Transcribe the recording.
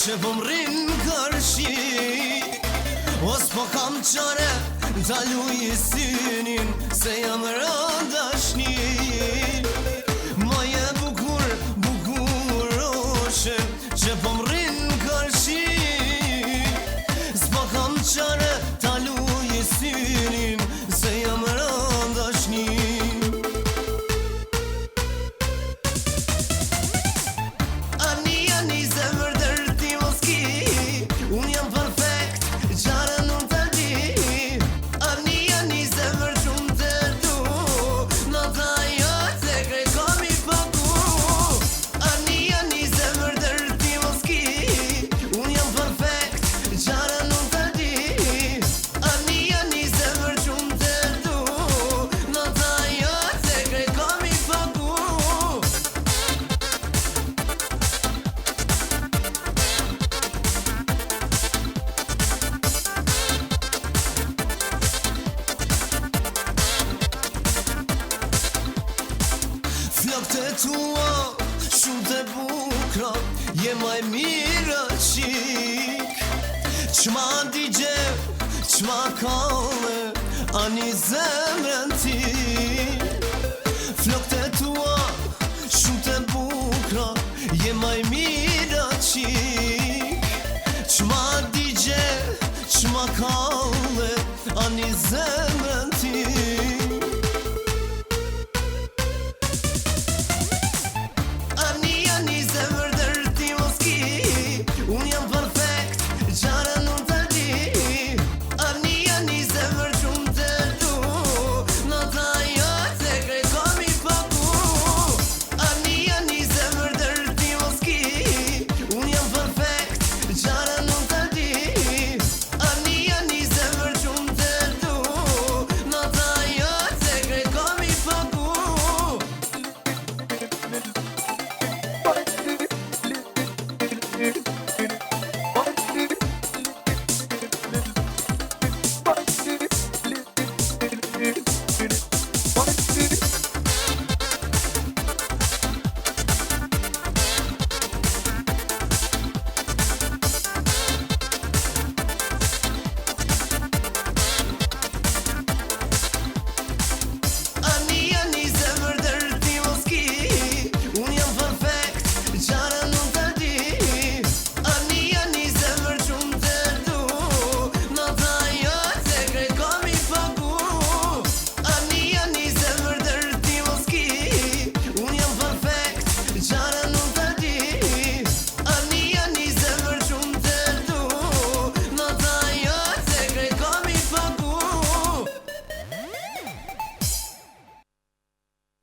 që po m'rrin kërshi, os po kam qare ta luj synin se jam rëndashni. Moje bukur, bukuroshe që po m'rrin kërshi, s'po kam qare ta luj synin se jam rëndashni. Ani zemër dërti mos ki, unë jam perfekt, qarën unë të di. Ani zemër shumë të du, në ta jote krej kom i paku. Ani zemër dërti mos ki, unë jam perfekt, qarën unë të di. Ani zemër shumë të du, në ta jote krej kom i paku. Flokët e tua, shumë të bukra, je maj mirë qik. Qma digje, qma kalle, ani zemrën ti. Flokët e tua, shumë të bukra, je maj mirë qik. Qma digje, qma kalle, ani zemrën ti.